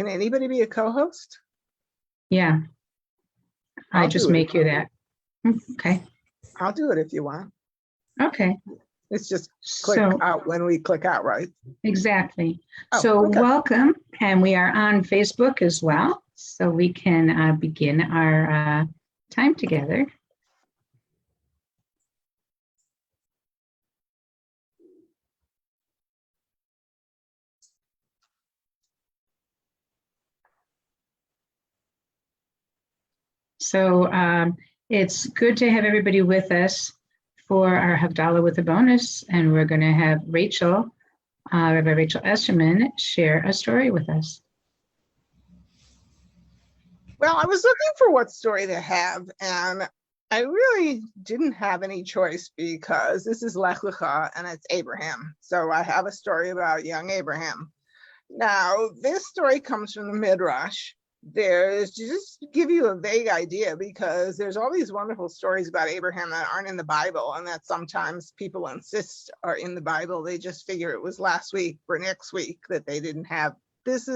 Can anybody be a co-host? Yeah. I just make you that. Okay. I'll do it if you want. Okay. It's just click out when we click out, right? Exactly. Oh, so okay. Welcome. And we are on Facebook as well. So we can begin our time together. So it's good to have everybody with us for our Havdalah with a bonus. And we're going to have Rachel, Rabbi Rachel Esserman, share a story with us. Well, I was looking for what story to have, and I really didn't have any choice because this is Lech Lecha and it's Abraham. So I have a story about young Abraham. Now, this story comes from the Midrash. There's just to give you a vague idea, because there's all these wonderful stories about Abraham that aren't in the Bible, and that sometimes people insist are in the Bible. They just figure it was last week or next week that they didn't have. This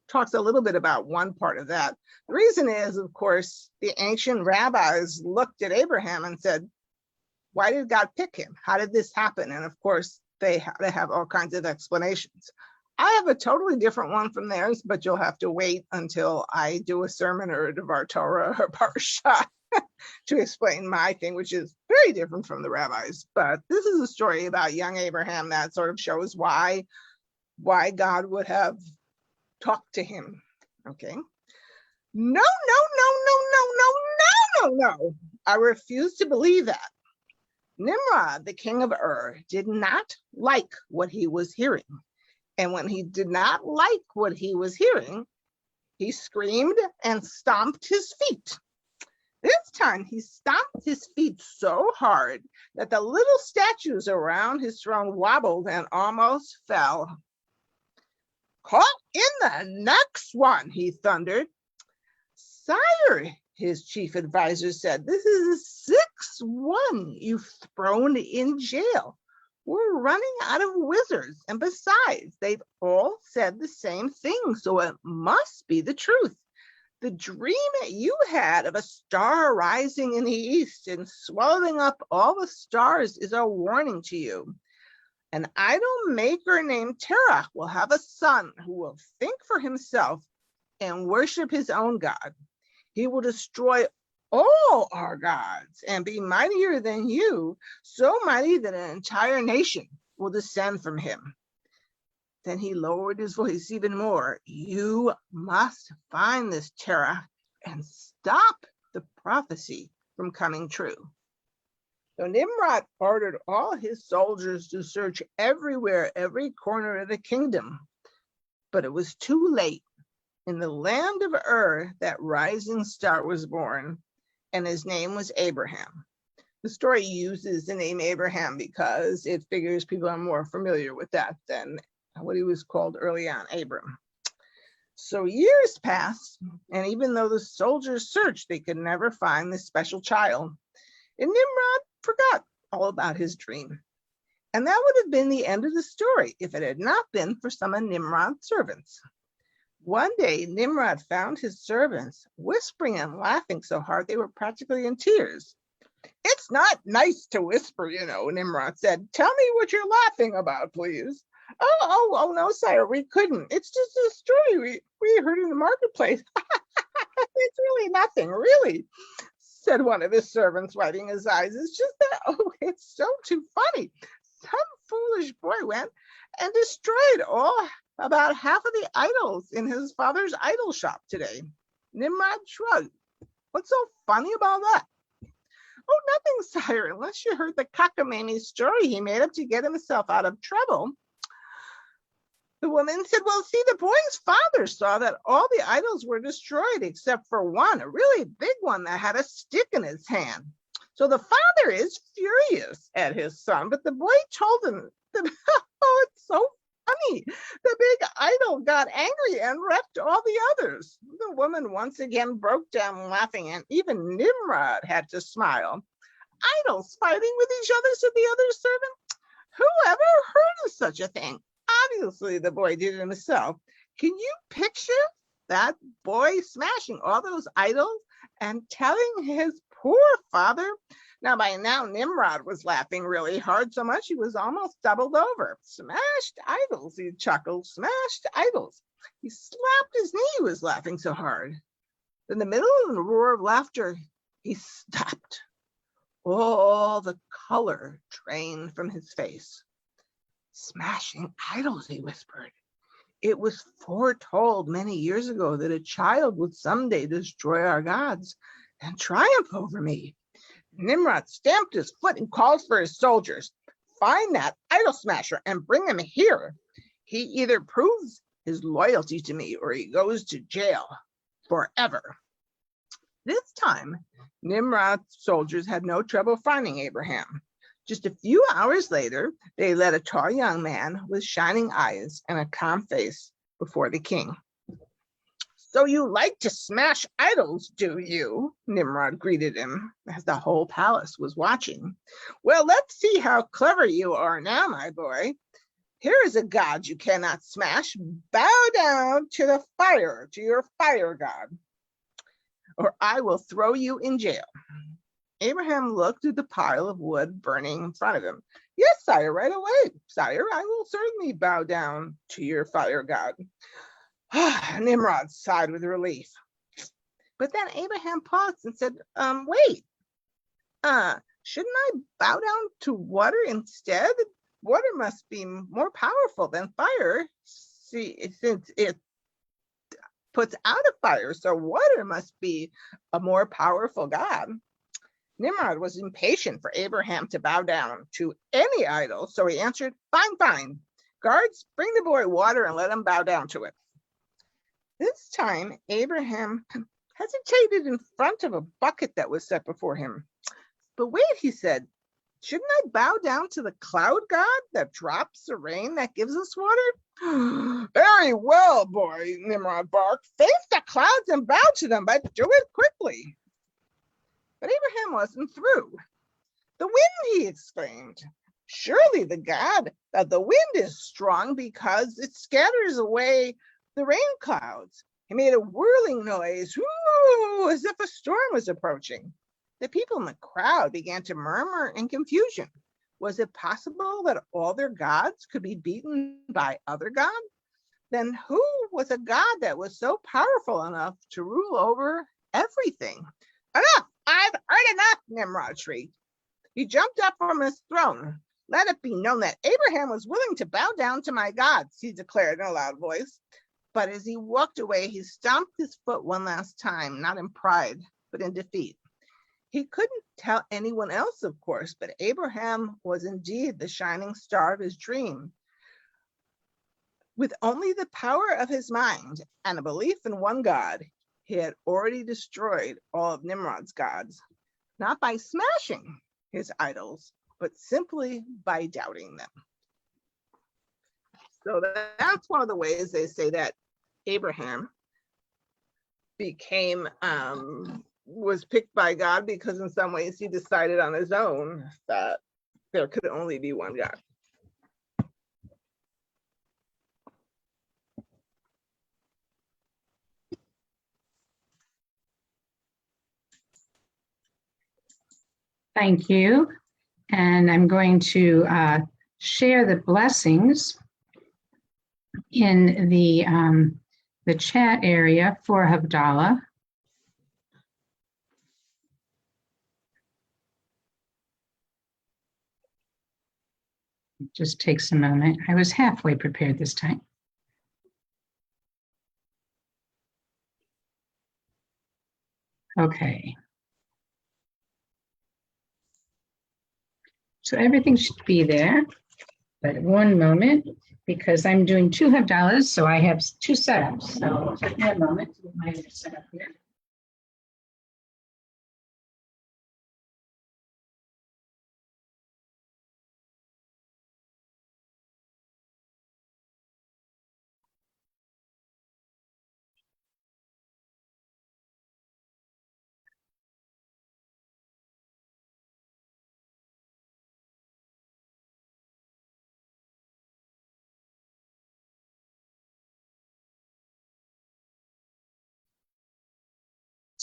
talks a little bit about one part of that. The reason is, of course, the ancient rabbis looked at Abraham and said, why did God pick him? How did this happen? And of course, they have all kinds of explanations. I have a totally different one from theirs, but you'll have to wait until I do a sermon or a Devar Torah or Parsha to explain my thing, which is very different from the rabbis. But this is a story about young Abraham that sort of shows why God would have talked to him. Okay. No. I refuse to believe that. Nimrod, the king of Ur, did not like what he was hearing. And when he did not like what he was hearing, he screamed and stomped his feet. This time he stomped his feet so hard that the little statues around his throne wobbled and almost fell. Call in the next one, he thundered. Sire, his chief advisor said, this is the 6th one you've thrown in jail. We're running out of wizards, and besides, they've all said the same thing, so it must be the truth. The dream that you had of a star rising in the east and swallowing up all the stars is a warning to you. An idol maker named Terach will have a son who will think for himself and worship his own God. He will destroy all our gods and be mightier than you, so mighty that an entire nation will descend from him. Then he lowered his voice even more. You must find this Terach and stop the prophecy from coming true. So Nimrod ordered all his soldiers to search everywhere, every corner of the kingdom. But it was too late. In the land of Ur, that rising star was born, and his name was Abraham. The story uses the name Abraham because it figures people are more familiar with that than what he was called early on, Abram. So years passed, and even though the soldiers searched, they could never find this special child. And Nimrod forgot all about his dream. And that would have been the end of the story if it had not been for some of Nimrod's servants. One day, Nimrod found his servants whispering and laughing so hard they were practically in tears. It's not nice to whisper, Nimrod said. Tell me what you're laughing about, please. Oh, no, sire, we couldn't. It's just a story we heard in the marketplace. It's really nothing, really, said one of his servants, wiping his eyes. It's just that, it's so too funny. Some foolish boy went and destroyed about half of the idols in his father's idol shop today. Nimrod shrugged. What's so funny about that? Oh, nothing, sire, unless you heard the cockamamie story he made up to get himself out of trouble. The woman said, well, see, the boy's father saw that all the idols were destroyed except for one, a really big one that had a stick in his hand. So the father is furious at his son, but the boy told him, it's so funny. The big idol got angry and wrecked all the others. The woman once again broke down laughing, and even Nimrod had to smile. Idols fighting with each other, said the other servant. Who ever heard of such a thing? Obviously, the boy did it himself. Can you picture that boy smashing all those idols and telling his poor father? Now, by now, Nimrod was laughing really hard, so much he was almost doubled over. Smashed idols, he chuckled. Smashed idols. He slapped his knee, he was laughing so hard. In the middle of a roar of laughter, he stopped. All the color drained from his face. Smashing idols, he whispered. It was foretold many years ago that a child would someday destroy our gods and triumph over me. Nimrod stamped his foot and called for his soldiers. Find that idol smasher and bring him here. He either proves his loyalty to me or he goes to jail forever. This time, Nimrod's soldiers had no trouble finding Abraham. Just a few hours later, they led a tall young man with shining eyes and a calm face before the king. So you like to smash idols, do you? Nimrod greeted him as the whole palace was watching. Well, let's see how clever you are now, my boy. Here is a god you cannot smash. Bow down to the fire, to your fire god, or I will throw you in jail. Abraham looked at the pile of wood burning in front of him. Yes, sire, right away. Sire, I will certainly bow down to your fire god. Nimrod sighed with relief. But then Abraham paused and said, wait, shouldn't I bow down to water instead? Water must be more powerful than fire, since it puts out a fire, so water must be a more powerful god. Nimrod was impatient for Abraham to bow down to any idol, so he answered, fine, fine. Guards, bring the boy water and let him bow down to it. This time, Abraham hesitated in front of a bucket that was set before him. But wait, he said, shouldn't I bow down to the cloud god that drops the rain that gives us water? Very well, boy, Nimrod barked. Face the clouds and bow to them, but do it quickly. But Abraham wasn't through. The wind, he exclaimed. Surely the god of the wind is strong because it scatters away the rain clouds. He made a whirling noise, whoo, as if a storm was approaching. The people in the crowd began to murmur in confusion. Was it possible that all their gods could be beaten by other gods? Then who was a god that was so powerful enough to rule over everything? Enough! I've heard enough, Nimrod shrieked. He jumped up from his throne. Let it be known that Abraham was willing to bow down to my gods, he declared in a loud voice. But as he walked away, he stomped his foot one last time, not in pride, but in defeat. He couldn't tell anyone else, of course, but Abraham was indeed the shining star of his dream. With only the power of his mind and a belief in one God, he had already destroyed all of Nimrod's gods, not by smashing his idols, but simply by doubting them. So that's one of the ways they say that Abraham was picked by God, because in some ways he decided on his own that there could only be one God. Thank you. And I'm going to share the blessings in the chat area for Havdalah. It just takes a moment. I was halfway prepared this time. Okay. So everything should be there, but one moment, because I'm doing two Havdalahs, so I have two setups. So give me a moment to get my setup here.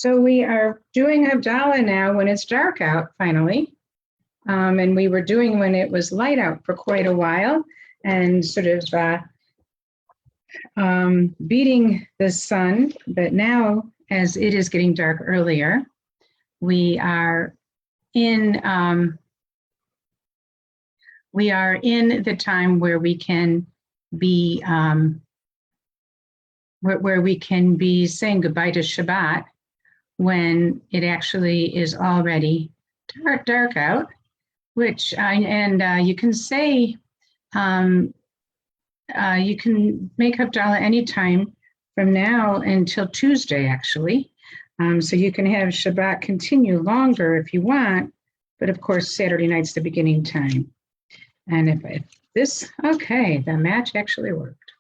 So we are doing Havdalah now when it's dark out, finally. And we were doing when it was light out for quite a while and sort of beating the sun. But now, as it is getting dark earlier, we are in the time where we can be where we can be saying goodbye to Shabbat when it actually is already dark out. Which you can say you can make Havdalah anytime from now until Tuesday, actually. So you can have Shabbat continue longer if you want, but of course Saturday night's the beginning time. And if this, okay, the match actually worked.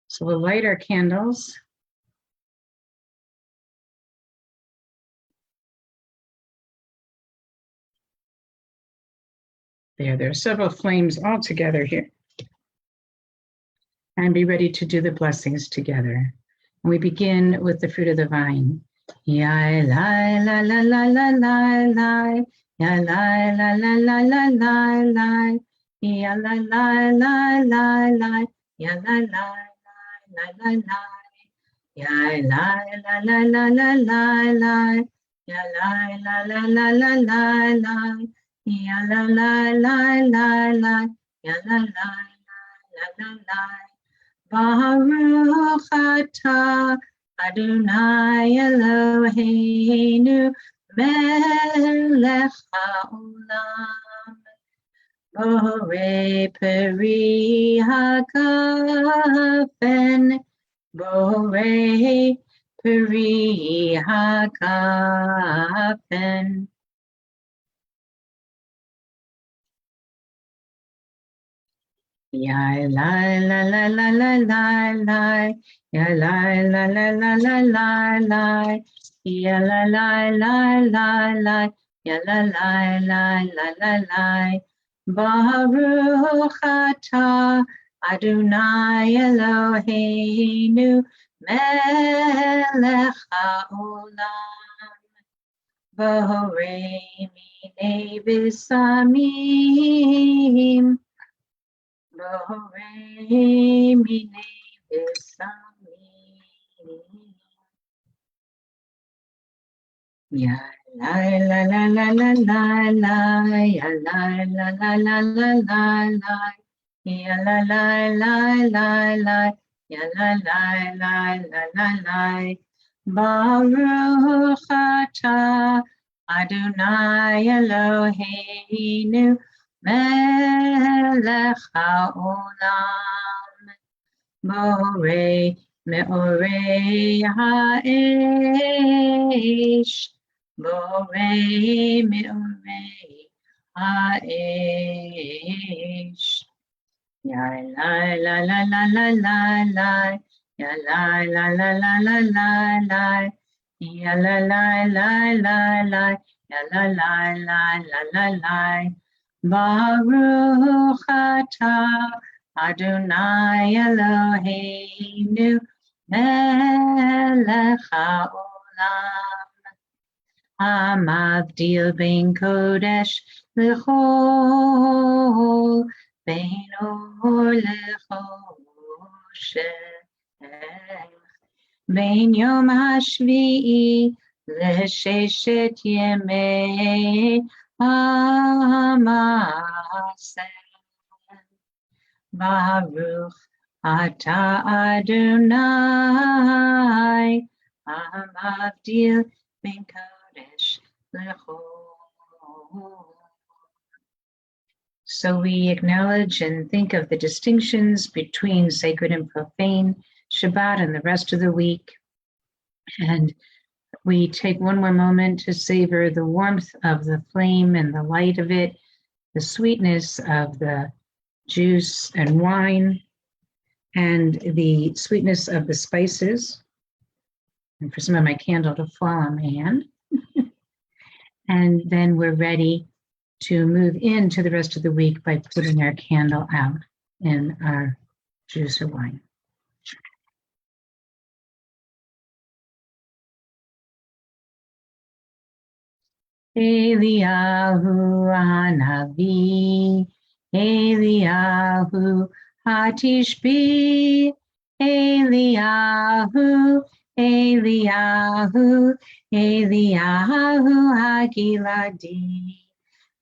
So we'll light our candles. There are several flames all together here. And be ready to do the blessings together. And we begin with the fruit of the vine. Ya la la la la la la la. Ya la la la la la la la. Ya la la la la la. Ya la la la la la. Ya la la la la la la la. Ya la la la la la la la. Ya la la la la la, ya la la la la la. Baruch atah Adonai Eloheinu melech haolam. Borei peri hagafen, borei peri hagafen. Ya la la la la la la la, ya la la la la la la la, ya la la la la la, ya la la la la la la. Baruch atah Adonai Eloheinu melech haolam. Borei minei b'samim. Borei minei b'samim. Ya la la la la la la la, ya la la la la la la la, ya la la la la la, ya la la la la la la. Baruch atah Adonai Eloheinu melech haolam. Borei me'orei ha'esh, borei me'orei ha'esh. Ya la la la la la la la, ya la la la la la la la, ya la la la la la, ya la la la la la la. Baruch atah Adonai Eloheinu melech haolam. Hamavdil ben kodesh l'chol, ben or l'choshech, ben yom hashvi'i l'sheshet yemei ha'maseh. Baruch atah Adonai hamavdil ben kodesh l'chol. So we acknowledge and think of the distinctions between sacred and profane, Shabbat and the rest of the week. And we take one more moment to savor the warmth of the flame and the light of it, the sweetness of the juice and wine, and the sweetness of the spices, and for some of my candle to fall on my hand. And then we're ready to move into the rest of the week by putting our candle out in our juice or wine. Eliyahu Hanavi, Eliyahu Hatishbi, Eliyahu, Eliyahu, Eliyahu Hagiladi,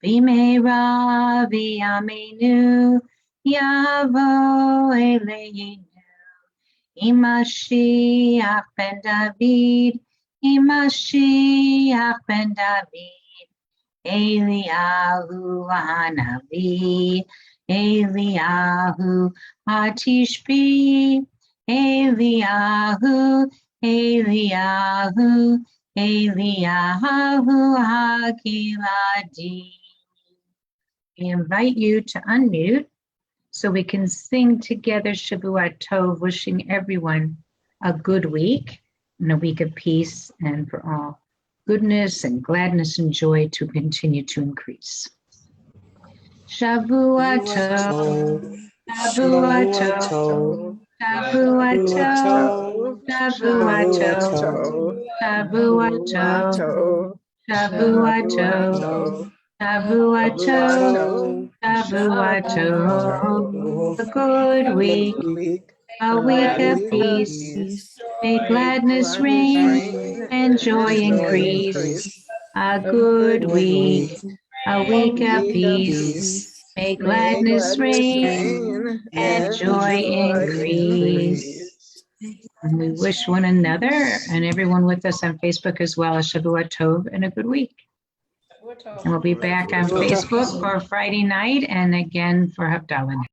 Bimera v'yamenu, Yavo Eleinu, Imashiach ben David, Imashiach ben David, Eliyahu Hanavi, Eliyahu Hatishbi, Eliyahu, Eliyahu, Eliyahu Hagiladi. We invite you to unmute so we can sing together Shabbat Tov, wishing everyone a good week and a week of peace, and for all goodness and gladness and joy to continue to increase. Shabbat Tov, Shabbat Tov, Shabbat Tov, Shabbat Tov, Shabbat Tov, Shabbat Tov, Shabbat Tov, Shabbat Tov, a good week, a week of peace. May gladness reign and joy increase. A good week, a week of peace. May gladness reign and joy increase. And we wish one another and everyone with us on Facebook as well a Shabbat Tov and a good week. And we'll be back on Facebook for Friday night and again for Havdalah.